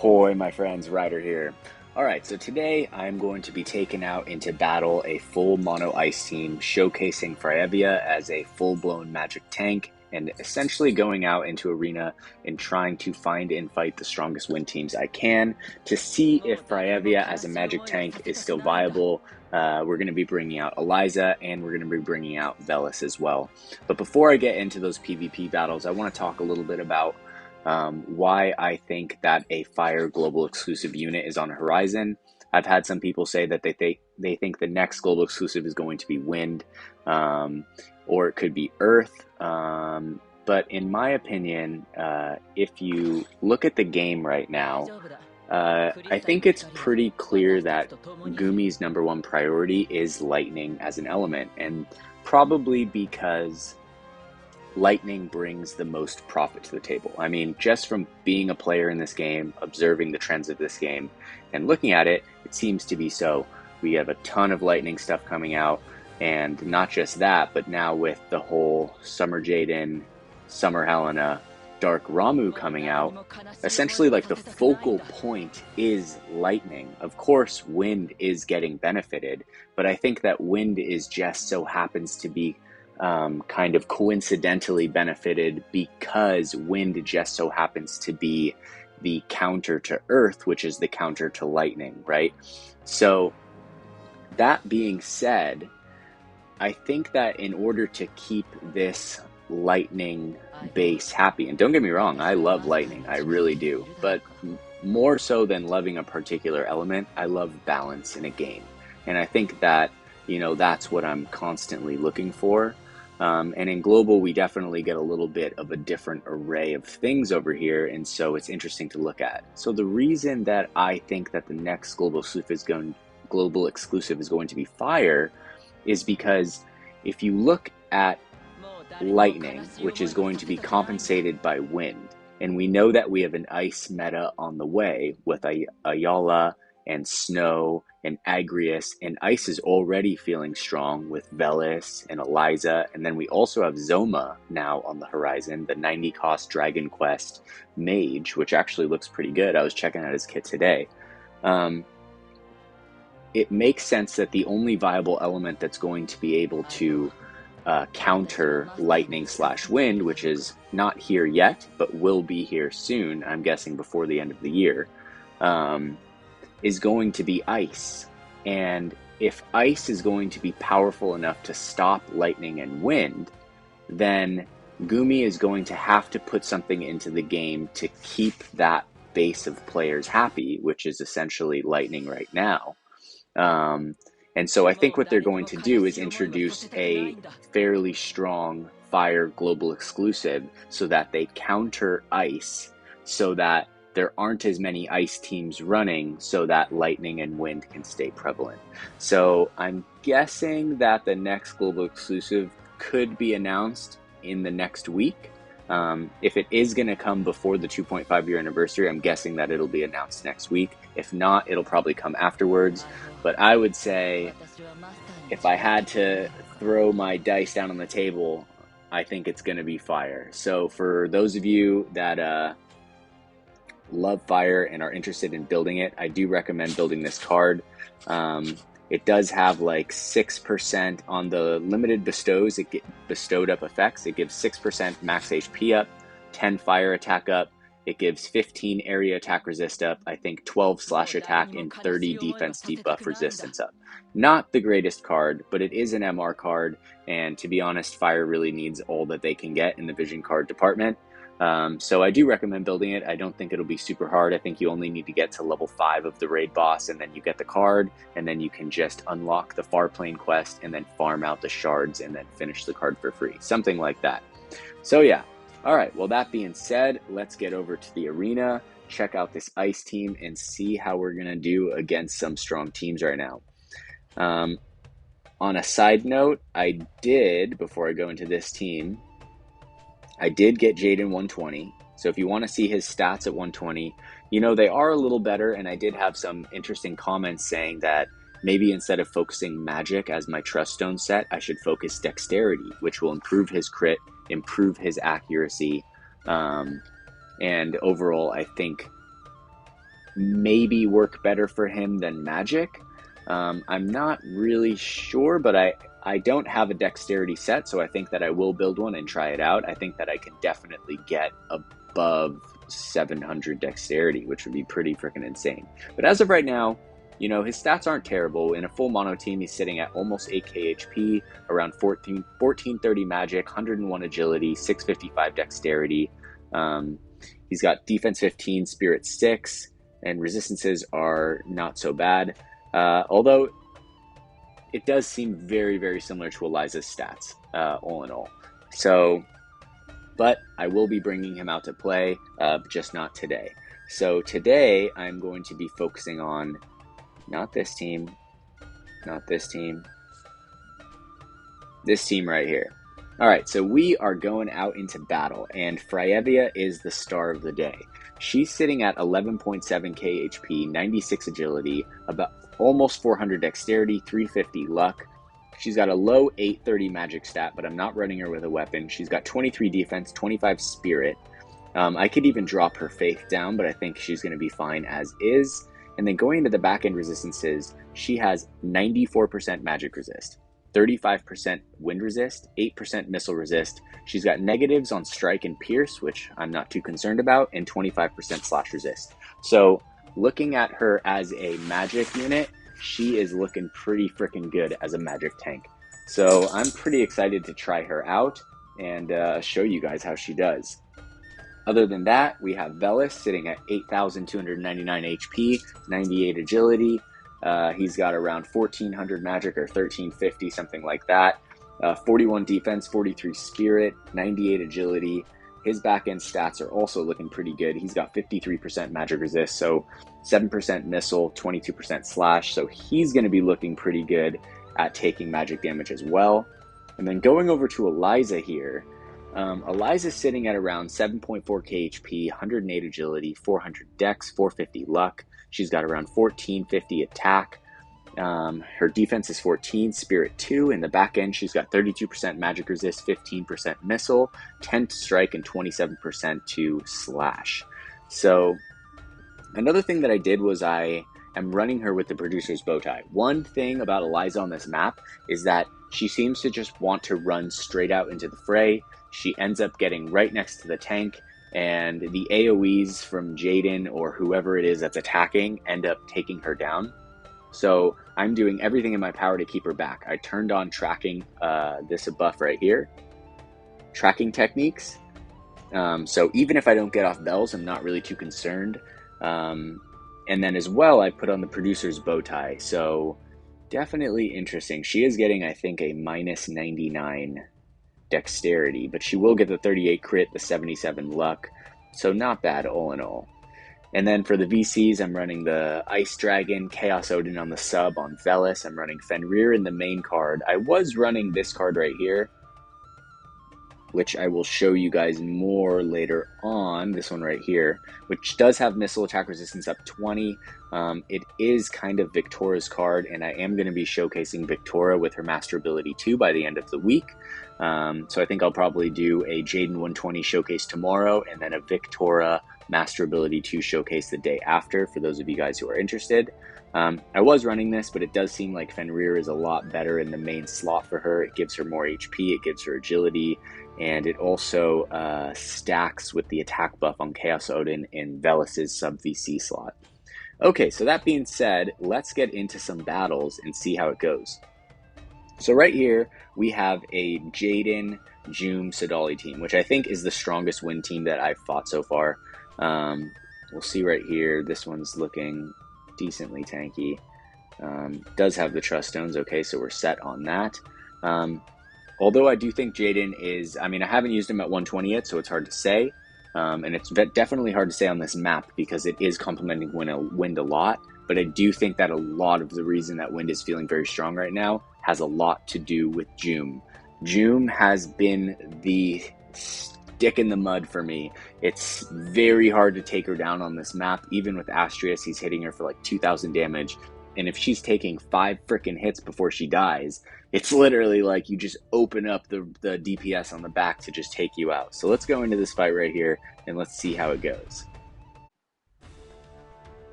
Ahoy, my friends, Ryder here. Alright, so today I'm going to be taking out into battle a full mono ice team, showcasing Freyevia as a full-blown magic tank, and essentially going out into arena and trying to find and fight the strongest wind teams I can to see if Freyevia as a magic tank is still viable. We're going to be bringing out Eliza, and we're going to be bringing out Velis as well. But before I get into those PvP battles, I want to talk a little bit about why I think that a Fire global exclusive unit is on the horizon. I've had some people say that they think the next global exclusive is going to be Wind, or it could be Earth. But in my opinion, if you look at the game right now, I think it's pretty clear that Gumi's #1 priority is Lightning as an element, and probably because Lightning brings the most profit to the table. I mean, just from being a player in this game, observing the trends of this game, and looking at it, it seems to be so. We have a ton of Lightning stuff coming out, and not just that, but now with the whole Summer Jaden, Summer Helena, Dark Ramuh coming out, essentially like the focal point is Lightning. Of course, Wind is getting benefited, but I think that Wind is just so happens to be kind of coincidentally benefited because Wind just so happens to be the counter to Earth, which is the counter to Lightning, right? So that being said, I think that in order to keep this Lightning base happy, and don't get me wrong, I love Lightning, I really do, but more so than loving a particular element, I love balance in a game. And I think that, you know, that's what I'm constantly looking for. And in global, we definitely get a little bit of a different array of things over here, and so it's interesting to look at. So the reason that I think that the next global exclusive is going to be Fire is because if you look at Lightning, which is going to be compensated by Wind, and we know that we have an ice meta on the way with Ayala and Snow and Agrius, and Ice is already feeling strong with Velis and Eliza, and then we also have Zoma now on the horizon, the 90 cost Dragon Quest mage, which actually looks pretty good. I was checking out his kit today. It makes sense that the only viable element that's going to be able to counter Lightning / Wind, which is not here yet, but will be here soon, I'm guessing before the end of the year, is going to be Ice. And if Ice is going to be powerful enough to stop Lightning and Wind, then Gumi is going to have to put something into the game to keep that base of players happy, which is essentially Lightning right now. And so I think what they're going to do is introduce a fairly strong Fire global exclusive so that they counter Ice, so that there aren't as many Ice teams running, so that Lightning and Wind can stay prevalent. So I'm guessing that the next global exclusive could be announced in the next week. If it is going to come before the 2.5 year anniversary, I'm guessing that it'll be announced next week. If not, it'll probably come afterwards. But I would say, if I had to throw my dice down on the table, I think it's going to be Fire. So for those of you that love Fire and are interested in building it, I do recommend building this card. It does have like 6% on the limited bestows. It get bestowed up effects. It gives 6% max HP up, 10 fire attack up. It gives 15 area attack resist up, I think 12 slash attack, and 30 defense debuff resistance up. Not the greatest card, but it is an MR card, and to be honest, Fire really needs all that they can get in the vision card department. So I do recommend building it. I don't think it'll be super hard. I think you only need to get to level 5 of the raid boss, and then you get the card, and then you can just unlock the Far Plane quest, and then farm out the shards, and then finish the card for free. Something like that. So yeah. Alright, well that being said, let's get over to the arena, check out this Ice team, and see how we're going to do against some strong teams right now. On a side note, I did, before I go into this team, I did get Jaden 120, so if you want to see his stats at 120, you know, they are a little better, and I did have some interesting comments saying that maybe instead of focusing Magic as my Trust Stone set, I should focus Dexterity, which will improve his crit, improve his accuracy, and overall, I think maybe work better for him than magic. I'm not really sure, but I don't have a dexterity set, so I think that I will build one and try it out. I think that I can definitely get above 700 dexterity, which would be pretty freaking insane. But as of right now, you know, his stats aren't terrible. In a full mono team, he's sitting at almost 8k HP, around 1430 magic, 101 agility, 655 dexterity. He's got defense 15, spirit 6, and resistances are not so bad. Although it does seem very, very similar to Eliza's stats, all in all. So, but I will be bringing him out to play, just not today. So today I'm going to be focusing on not this team, not this team, this team right here. All right, so we are going out into battle, and Freyevia is the star of the day. She's sitting at 11.7k HP, 96 agility, about almost 400 dexterity, 350 luck. She's got a low 830 magic stat, but I'm not running her with a weapon. She's got 23 defense, 25 spirit. I could even drop her faith down, but I think she's going to be fine as is. And then going into the back end resistances, she has 94% magic resist, 35% wind resist, 8% missile resist. She's got negatives on strike and pierce, which I'm not too concerned about, and 25% slash resist. So looking at her as a magic unit, she is looking pretty freaking good as a magic tank. So I'm pretty excited to try her out and show you guys how she does. Other than that, we have Velis sitting at 8,299 HP, 98 agility. He's got around 1,400 magic or 1,350, something like that. 41 defense, 43 spirit, 98 agility. His back end stats are also looking pretty good. He's got 53% magic resist, so 7% missile, 22% slash. So he's going to be looking pretty good at taking magic damage as well. And then going over to Eliza here. Eliza's sitting at around 7.4k HP, 108 agility, 400 dex, 450 luck. She's got around 1450 attack. Her defense is 14, spirit 2. In the back end, she's got 32% magic resist, 15% missile, 10 to strike, and 27% to slash. So another thing that I did was I am running her with the producer's bow tie. One thing about Eliza on this map is that she seems to just want to run straight out into the fray. She ends up getting right next to the tank, and the AoEs from Jaden or whoever it is that's attacking end up taking her down. So I'm doing everything in my power to keep her back. I turned on tracking, this buff right here, tracking techniques. So even if I don't get off bells, I'm not really too concerned. And then as well, I put on the producer's bow tie. So definitely interesting. She is getting, I think, a minus 99 dexterity, but she will get the 38 crit, the 77 luck. So not bad all in all. And then for the VCs, I'm running the Ice Dragon, Chaos Odin on the sub on Velis. I'm running Fenrir in the main card. I was running this card right here, which I will show you guys more later on. This one right here, which does have missile attack resistance up 20. It is kind of Victoria's card, and I am going to be showcasing Victoria with her Master Ability 2 by the end of the week. So I think I'll probably do a Jaden 120 showcase tomorrow, and then a Victoria Master Ability 2 showcase the day after, for those of you guys who are interested. I was running this, but it does seem like Fenrir is a lot better in the main slot for her. It gives her more HP, it gives her agility, and it also stacks with the attack buff on Chaos Odin in Velis's sub VC slot. Okay, so that being said, let's get into some battles and see how it goes. So right here, we have a Jaden, Joom, Sadali team, which I think is the strongest win team that I've fought so far. We'll see right here, this one's looking decently tanky. Does have the trust stones, okay, so we're set on that. Although I do think Jaden is, I mean, I haven't used him at 120 yet, so it's hard to say. And it's definitely hard to say on this map because it is complementing Wind a lot. But I do think that a lot of the reason that Wind is feeling very strong right now has a lot to do with Joom. Joom has been the stick in the mud for me. It's very hard to take her down on this map. Even with Astrius, he's hitting her for like 2,000 damage. And if she's taking 5 freaking hits before she dies, it's literally like you just open up the DPS on the back to just take you out. So let's go into this fight right here and let's see how it goes. So right here, we have a Jaden, Joom, Sadali team, which I think is the strongest win team that I've fought so far. Although I do think that Jaden is, I mean, I haven't used him at 120 yet, so it's hard to say. And it's definitely hard to say on this map because it is complementing Wind a lot. But I do think that a lot of the reason that Wind is feeling very strong right now has a lot to do with Joom. Joom has been the stick in the mud for me. It's very hard to take her down on this map. Even with Astrius, he's hitting her for like 2,000 damage. And if she's taking 5 freaking hits before she dies, it's literally like you just open up the DPS on the back to just take you out. So let's go into this fight right here and let's see how it goes.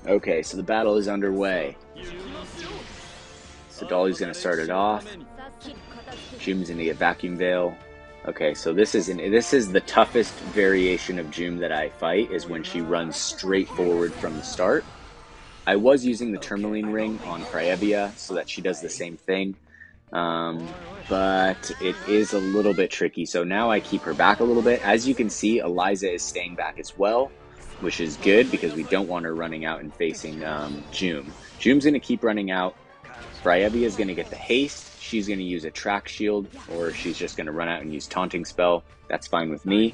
Okay, so the battle is underway. So Dolly's going to start it off. Joom's going to get Vacuum Veil. Okay, so this is the toughest variation of Joom that I fight, is when she runs straight forward from the start. I was using the Tourmaline Ring on Fryevia so that she does the same thing, but it is a little bit tricky. So now I keep her back a little bit. As you can see, Eliza is staying back as well, which is good because we don't want her running out and facing Joom. Joom's going to keep running out. Fryevia is going to get the haste. She's going to use a track shield, or she's just going to run out and use taunting spell. That's fine with me.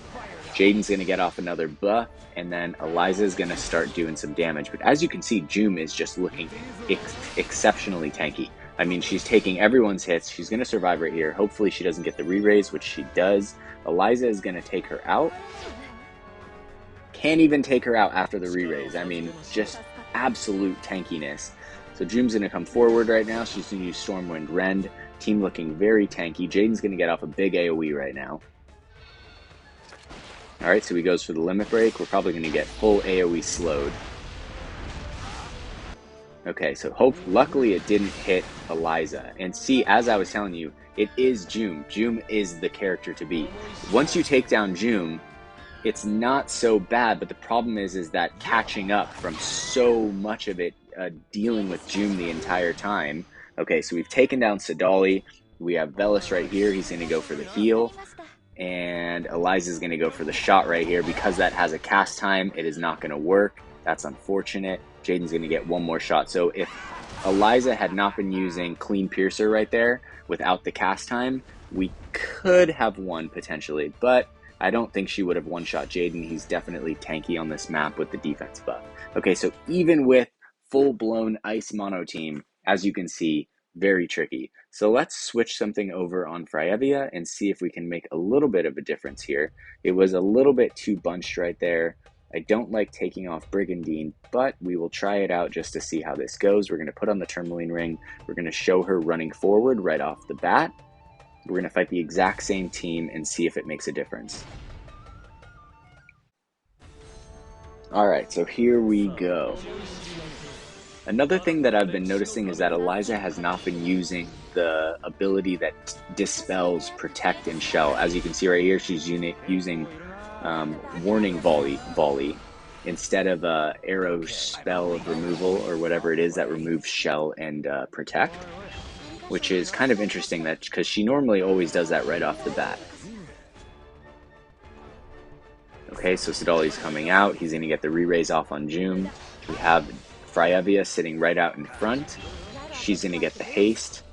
Jaden's going to get off another buff, and then Eliza is going to start doing some damage. But as you can see, Joom is just looking exceptionally tanky. I mean, she's taking everyone's hits. She's going to survive right here. Hopefully she doesn't get the re-raise, which she does. Eliza is going to take her out. Can't even take her out after the re-raise. I mean, just absolute tankiness. So Joom's going to come forward right now. She's going to use Stormwind Rend. Team looking very tanky. Jaden's going to get off a big AoE right now. Alright, so he goes for the Limit Break. We're probably going to get full AoE slowed. Okay, so luckily it didn't hit Eliza. And see, as I was telling you, it is Joom. Joom is the character to beat. Once you take down Joom, it's not so bad, but the problem is that catching up from so much of it, dealing with Joom the entire time. Okay, so we've taken down Sadali. We have Velis right here. He's going to go for the heal. And Eliza's going to go for the shot right here. Because that has a cast time, it is not going to work. That's unfortunate. Jaden's going to get one more shot. So if Eliza had not been using Clean Piercer right there without the cast time, we could have won potentially. But I don't think she would have one-shot Jaden. He's definitely tanky on this map with the defense buff. Okay, so even with full-blown ice mono team, as you can see, very tricky. So let's switch something over on Fryevia and see if we can make a little bit of a difference here. It was a little bit too bunched right there. I don't like taking off Brigandine, but we will try it out just to see how this goes. We're going to put on the Tourmaline Ring. We're going to show her running forward right off the bat. We're going to fight the exact same team and see if it makes a difference. Alright, so here we go. Another thing that I've been noticing is that Eliza has not been using the ability that dispels Protect and Shell. As you can see right here, she's using Warning Volley instead of Arrow Spell of Removal, or whatever it is that removes Shell and Protect, which is kind of interesting, that because she normally always does that right off the bat. Okay, so Sadali's coming out. He's going to get the re-raise off on Joom. We have Fryevia sitting right out in front. She's going to get the haste.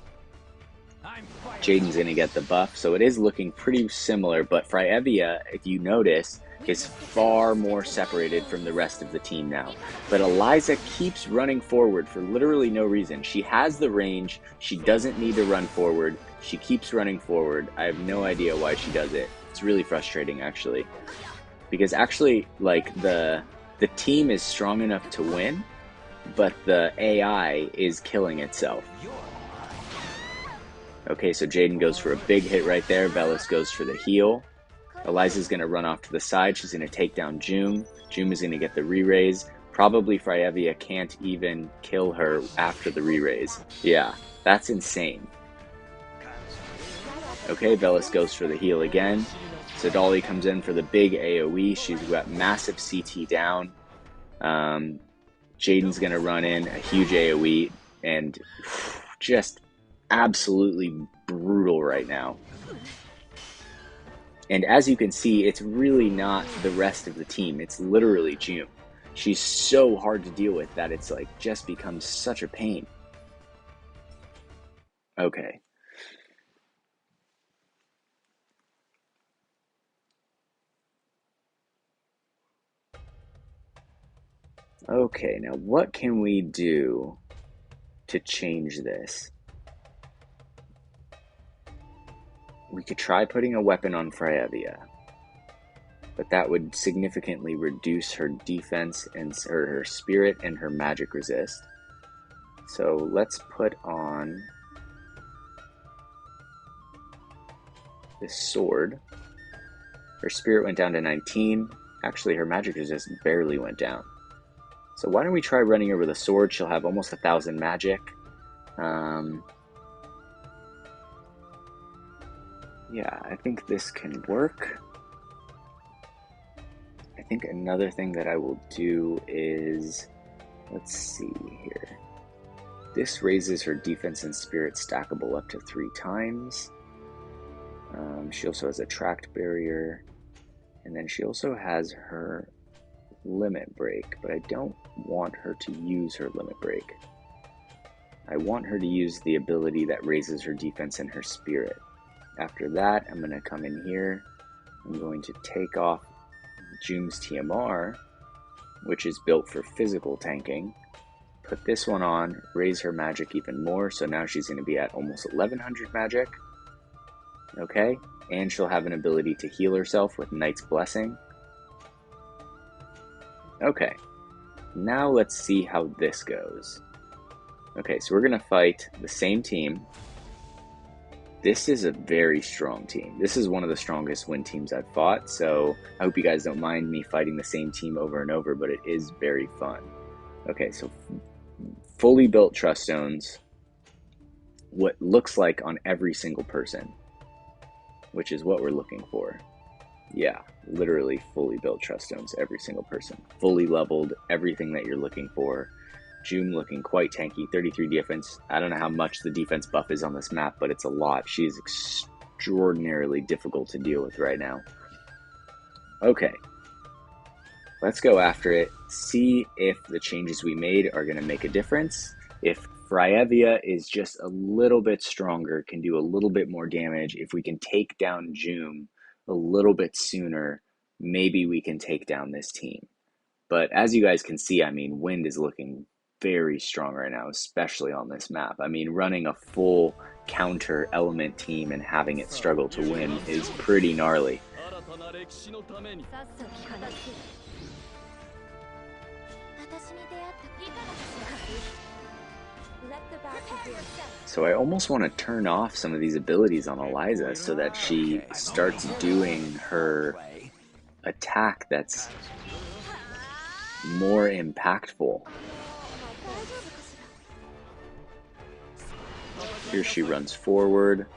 Jaden's going to get the buff. So it is looking pretty similar, but Fryevia, if you notice, is far more separated from the rest of the team now. But Eliza keeps running forward for literally no reason. She has the range. She doesn't need to run forward. She keeps running forward. I have no idea why she does it. It's really frustrating, actually. Because actually, like, the team is strong enough to win, but the AI is killing itself. Okay, so Jaden goes for a big hit right there. Velis goes for the heal. Eliza's going to run off to the side. She's going to take down Joom. Joom is going to get the re-raise. Probably Fryevia can't even kill her after the re-raise. Yeah, that's insane. Okay, Velis goes for the heal again. Sadali comes in for the big AoE. She's got massive CT down. Jaden's going to run in a huge AoE and just absolutely brutal right now. And as you can see, it's really not the rest of the team. It's literally Joom. She's so hard to deal with that it's like just becomes such a pain. Okay. Okay, now what can we do to change this? We could try putting a weapon on Fryevia, but that would significantly reduce her defense and her spirit and her magic resist. So let's put on this sword. Her spirit went down to 19. Actually, her magic resist barely went down. So why don't we try running her with a sword? She'll have almost 1,000 magic. Yeah, I think this can work. I think another thing that I will do is, let's see here. This raises her defense and spirit stackable up to 3 times. She also has a tract barrier. And then she also has her limit break, but I don't want her to use her limit break. I want her to use the ability that raises her defense and her spirit. After that, I'm going to come in here. I'm going to take off Joom's TMR, which is built for physical tanking. Put this one on, raise her magic even more, so now she's going to be at almost 1100 magic. Okay, and she'll have an ability to heal herself with Knight's Blessing. Okay, now let's see how this goes. Okay, so we're going to fight the same team. This is a very strong team. This is one of the strongest win teams I've fought, so I hope you guys don't mind me fighting the same team over and over, but it is very fun. Okay, so fully built trust stones, what looks like on every single person, which is what we're looking for. Yeah, literally fully built trust stones, every single person. Fully leveled, everything that you're looking for. Joom looking quite tanky, 33 defense. I don't know how much the defense buff is on this map, but it's a lot. She is extraordinarily difficult to deal with right now. Okay, let's go after it. See if the changes we made are going to make a difference. If Fryevia is just a little bit stronger, can do a little bit more damage, if we can take down Joom a little bit sooner, maybe we can take down this team. But as you guys can see, I mean, Wind is looking very strong right now, especially on this map. I mean, running a full counter element team and having it struggle to win is pretty gnarly. So I almost want to turn off some of these abilities on Eliza so that she starts doing her attack that's more impactful. Here she runs forward.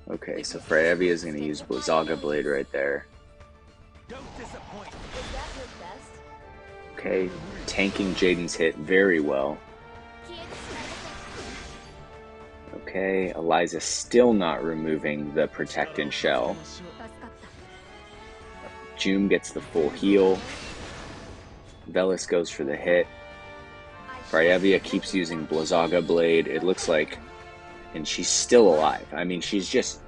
Okay, so Fryevia is going to use Blizzaga Blade right there. Okay, tanking Jaden's hit very well. Okay, Eliza still not removing the Protect and Shell. Joom gets the full heal. Velis goes for the hit. Fryevia keeps using Blizzaga Blade. It looks like, and she's still alive. I mean, she's just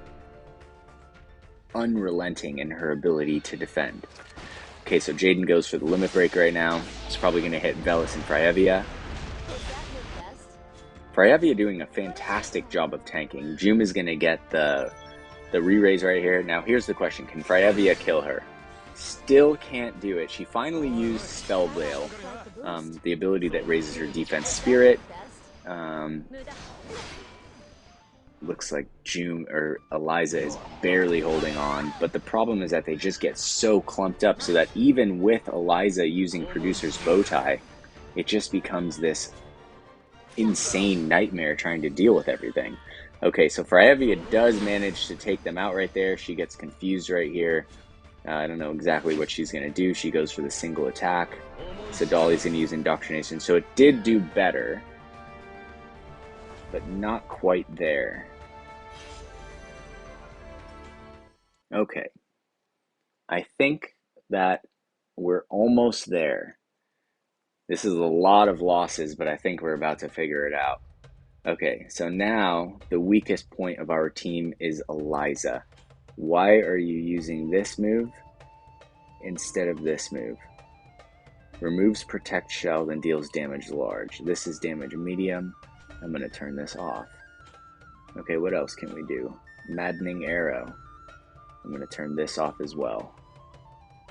unrelenting in her ability to defend. Okay, so Jaden goes for the limit break right now. It's probably going to hit Velis and Fryevia. Fryevia doing a fantastic job of tanking. Joom is going to get the re-raise right here. Now, here's the question. Can Fryevia kill her? Still can't do it. She finally used Spell Veil, the ability that raises her defense spirit. Looks like Joom or Eliza is barely holding on, but the problem is that they just get so clumped up so that even with Eliza using Producer's Bowtie, it just becomes this insane nightmare trying to deal with everything. Okay, so Fryevia does manage to take them out right there. She gets confused right here. I don't know exactly what she's going to do. She goes for the single attack. So Dolly's going to use Indoctrination. So it did do better, but not quite there. Okay. I think that we're almost there. This is a lot of losses, but I think we're about to figure it out. Okay, so now the weakest point of our team is Eliza. Why are you using this move instead of this move? Removes Protect Shell, then deals damage large. This is damage medium. I'm going to turn this off. Okay, what else can we do? Maddening Arrow. I'm going to turn this off as well.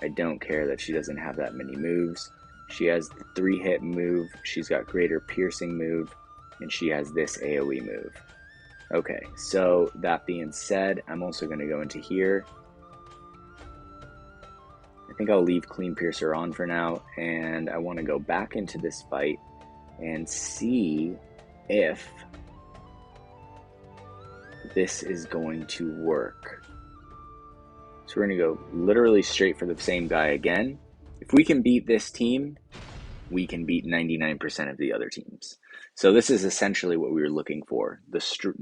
I don't care that she doesn't have that many moves. She has the 3-hit move, she's got Greater Piercing move, and she has this AoE move. Okay, so that being said, I'm also going to go into here, think I'll leave Clean Piercer on for now, and I want to go back into this fight and see if this is going to work. So we're going to go literally straight for the same guy again. If we can beat this team, we can beat 99% of the other teams. So this is essentially what we were looking for, the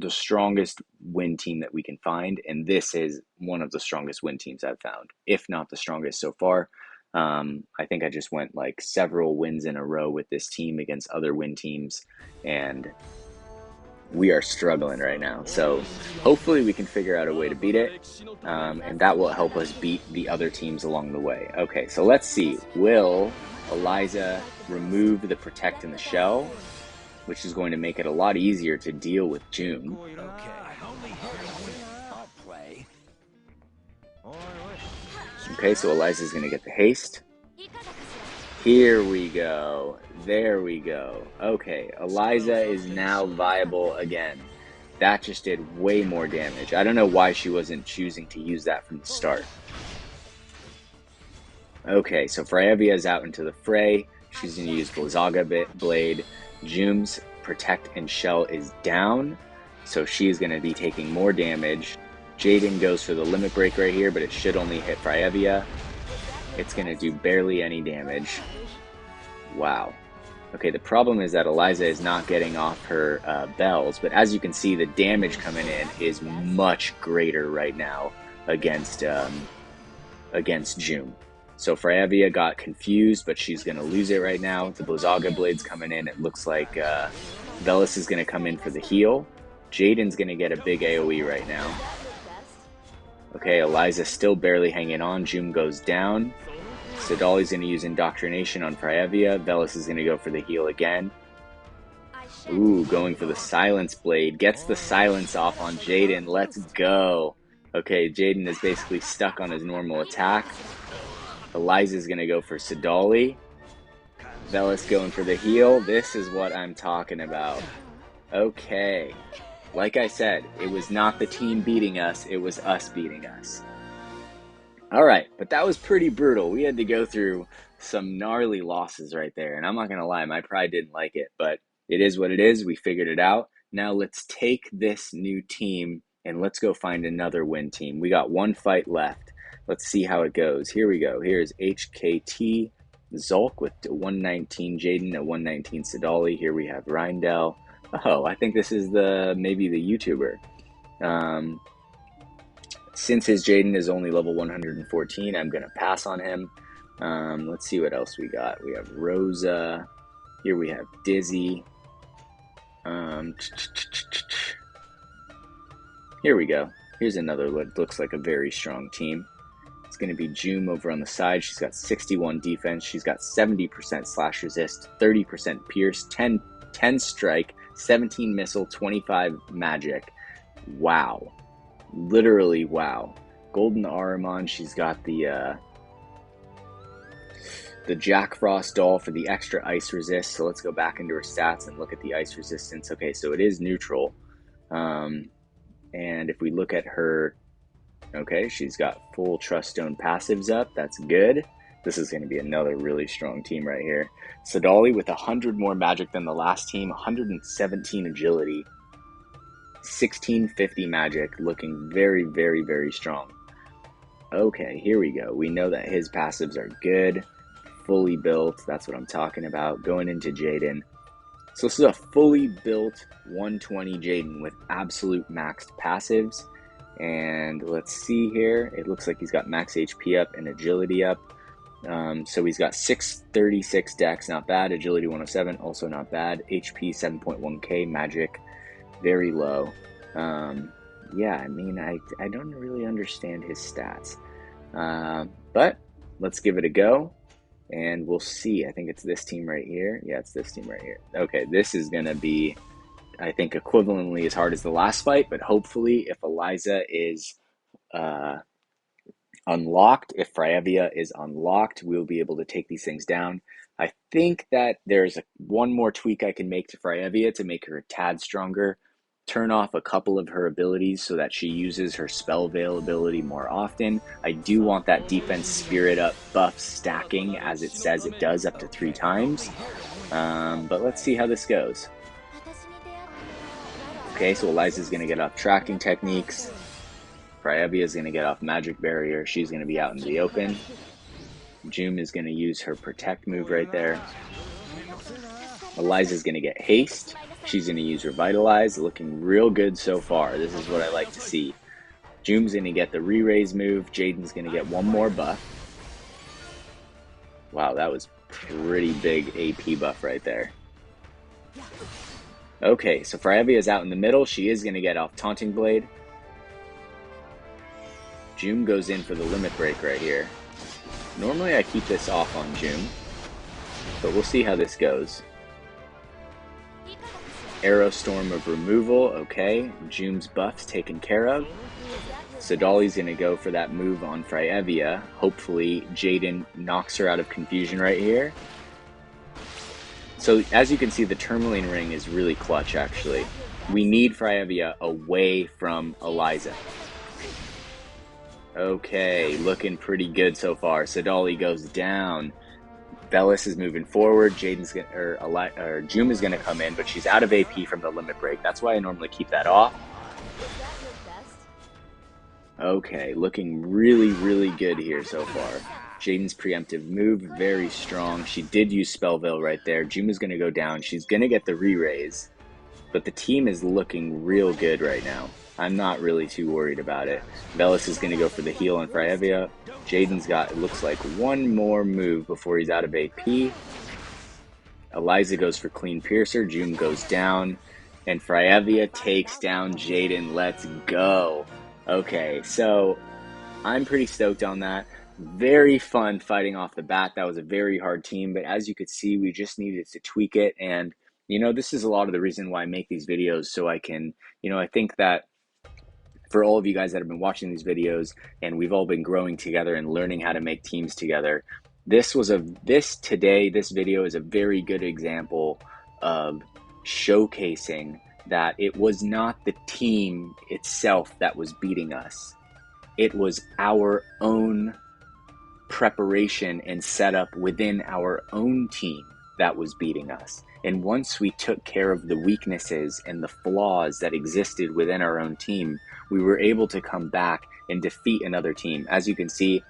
strongest win team that we can find, and this is one of the strongest win teams I've found, if not the strongest so far. I think I just went like several wins in a row with this team against other win teams, and we are struggling right now. So hopefully we can figure out a way to beat it, and that will help us beat the other teams along the way. Okay, so let's see. Will Eliza remove the protect in the shell, which is going to make it a lot easier to deal with June. Okay, so Eliza's going to get the haste. Here we go. There we go. Okay, Eliza is now viable again. That just did way more damage. I don't know why she wasn't choosing to use that from the start. Okay, so Freyevia is out into the fray. She's going to use Blizzaga Blade. June's Protect and Shell is down, so she's going to be taking more damage. Jaden goes for the Limit Break right here, but it should only hit Freyevia. It's going to do barely any damage. Wow. Okay, the problem is that Eliza is not getting off her bells, but as you can see, the damage coming in is much greater right now against June. So Freyevia got confused, but she's going to lose it right now. The Blizzaga Blade's coming in. It looks like Velis is going to come in for the heal. Jaden's going to get a big AoE right now. Okay, Eliza's still barely hanging on. June goes down. Sidali's going to use Indoctrination on Freyevia. Velis is going to go for the heal again. Ooh, going for the Silence Blade. Gets the silence off on Jaden. Let's go. Okay, Jaden is basically stuck on his normal attack. Eliza's going to go for Sidali. Velis going for the heal. This is what I'm talking about. Okay. Like I said, it was not the team beating us, it was us beating us. Alright, but that was pretty brutal. We had to go through some gnarly losses right there, and I'm not going to lie, my pride didn't like it, but it is what it is. We figured it out. Now let's take this new team and let's go find another win team. We got one fight left. Let's see how it goes. Here we go. Here's HKT Zulk with 119 Jaden, a 119 Sidali. Here we have Reindel. Oh, I think this is maybe the YouTuber. Since his Jaden is only level 114, I'm going to pass on him. Let's see what else we got. We have Rosa. Here we have Dizzy. Here we go. Here's another what looks like a very strong team. It's going to be June over on the side. She's got 61 defense. She's got 70% slash resist, 30% pierce, 10 strike, 17 missile, 25 magic. Wow. Literally wow. Golden Aramon, she's got the Jack Frost doll for the extra ice resist. So let's go back into her stats and look at the ice resistance. Okay, so it is neutral. And if we look at her, okay, she's got full Trust Stone passives up. That's good. This is going to be another really strong team right here. Sidali with 100 more magic than the last team, 117 agility, 1650 magic, looking very, very, very strong. Okay, here we go. We know that his passives are good, fully built. That's what I'm talking about. Going into Jaden. So this is a fully built 120 Jaden with absolute maxed passives. And let's see here. It looks like he's got max HP up and agility up. So he's got 636 dex, not bad. Agility 107, also not bad. HP 7.1k, magic very low. Yeah, I mean, I don't really understand his stats. But let's give it a go. And we'll see. I think it's this team right here. Yeah, it's this team right here. Okay, this is going to be, I think, equivalently as hard as the last fight. But hopefully, if Eliza is unlocked, if Freyevia is unlocked, we'll be able to take these things down. I think that there's one more tweak I can make to Freyevia to make her a tad stronger. turn off a couple of her abilities so that she uses her spell veil ability more often. I do want that defense spirit up buff stacking, as it says it does, up to 3 times. But let's see how this goes. Okay, so Eliza's going to get off tracking techniques. Fryeviya is going to get off magic barrier. She's going to be out in the open. Jum is going to use her protect move right there. Eliza's going to get haste. She's going to use revitalize. Looking real good so far. This is what I like to see. Jum's going to get the re-raise move. Jaden's going to get one more buff. Wow, that was pretty big AP buff right there. Okay, so Fryeviya is out in the middle. She is going to get off Taunting Blade. Jum goes in for the limit break right here. Normally I keep this off on Jum, but we'll see how this goes. Arrow Storm of Removal, okay. Jum's buff's taken care of. Sadali's going to go for that move on Fryeviya. Hopefully Jaden knocks her out of confusion right here. So as you can see, the Tourmaline Ring is really clutch actually. We need Fryeviya away from Eliza. Okay, looking pretty good so far. Sadali goes down. Bellis is moving forward. Jaden's gonna, Jum is gonna come in, but she's out of AP from the limit break. That's why I normally keep that off. Okay, looking really, really good here so far. Jaden's preemptive move, very strong. She did use Spell Veil right there. Jum is gonna go down. She's gonna get the re-raise, but the team is looking real good right now. I'm not really too worried about it. Bellis is going to go for the heal on Fryeviya. Jaden's got, it looks like, one more move before he's out of AP. Eliza goes for Clean Piercer. Jum goes down. And Fryeviya takes down Jaden. Let's go. Okay, so I'm pretty stoked on that. Very fun fighting off the bat. That was a very hard team. But as you could see, we just needed to tweak it. And, you know, this is a lot of the reason why I make these videos. So I can, you know, I think that for all of you guys that have been watching these videos and we've all been growing together and learning how to make teams together, this video is a very good example of showcasing that it was not the team itself that was beating us. It was our own preparation and setup within our own team that was beating us. And once we took care of the weaknesses and the flaws that existed within our own team, we were able to come back and defeat another team. As you can see,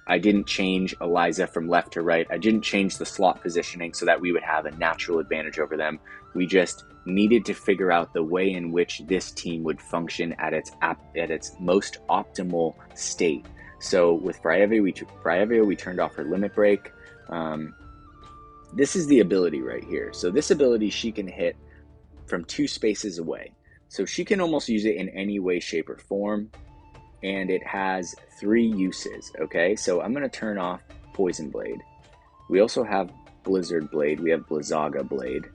I didn't change Eliza from left to right. I didn't change the slot positioning so that we would have a natural advantage over them. We just needed to figure out the way in which this team would function at its most optimal state. So with Fryeviya, we turned off her limit break. This is the ability right here. So this ability she can hit from 2 spaces away. So she can almost use it in any way, shape, or form. And it has 3 uses, okay? So I'm going to turn off Poison Blade. We also have Blizzard Blade. We have Blizzaga Blade.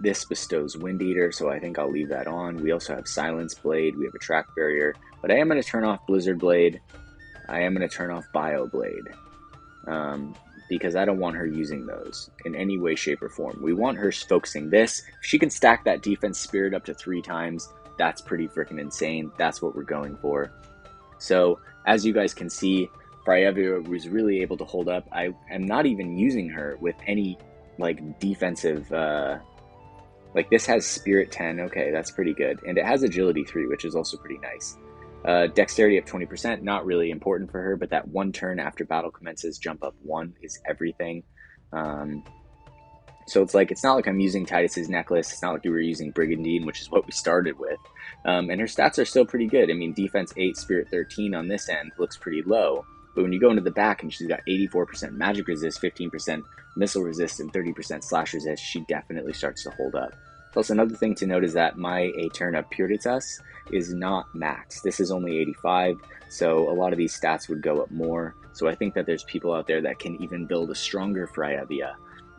This bestows Wind Eater, so I think I'll leave that on. We also have Silence Blade. We have Attract Barrier. But I am going to turn off Blizzard Blade. I am going to turn off Bio Blade. Because I don't want her using those in any way, shape, or form. We want her focusing this. If she can stack that defense spirit up to 3 times, that's pretty freaking insane. That's what we're going for. So, as you guys can see, Fryeviya was really able to hold up. I am not even using her with any, like, defensive, like, this has Spirit 10. Okay, that's pretty good. And it has Agility 3, which is also pretty nice. Dexterity up 20%, not really important for her, but that 1 turn after battle commences, jump up 1 is everything. So it's not like I'm using Titus's necklace. It's not like we were using Brigandine, which is what we started with. And her stats are still pretty good. I mean, defense 8, spirit 13 on this end looks pretty low. But when you go into the back and she's got 84% magic resist, 15% missile resist, and 30% slash resist, she definitely starts to hold up. Plus, another thing to note is that my Aeterna Puritas is not maxed. This is only 85, so a lot of these stats would go up more. So I think that there's people out there that can even build a stronger Fryeviya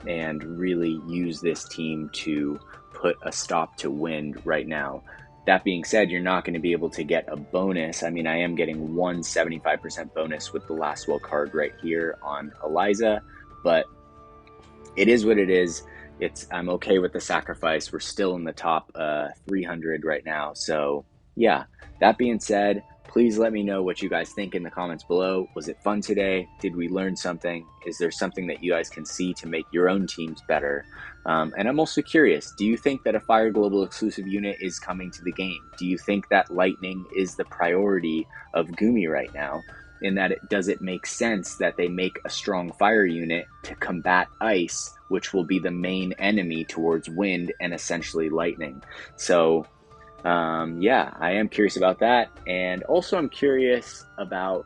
and really use this team to put a stop to Wind right now. That being said, you're not going to be able to get a bonus. I mean, I am getting 175% bonus with the Last Will card right here on Eliza, but it is what it is. I'm okay with the sacrifice. We're still in the top 300 right now. So yeah, that being said, please let me know what you guys think in the comments below. Was it fun today? Did we learn something? Is there something that you guys can see to make your own teams better? And I'm also curious, do you think that a Fire Global exclusive unit is coming to the game? Do you think that Lightning is the priority of Gumi right now? In that, does it make sense that they make a strong fire unit to combat ice, which will be the main enemy towards wind and essentially lightning? So yeah, I am curious about that. And also I'm curious about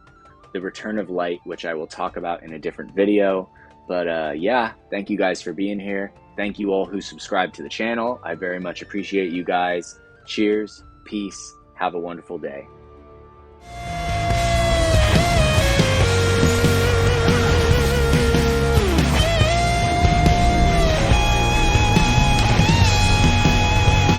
the return of light, which I will talk about in a different video. But yeah, thank you guys for being here. Thank you all who subscribed to the channel. I very much appreciate you guys. Cheers, peace, have a wonderful day.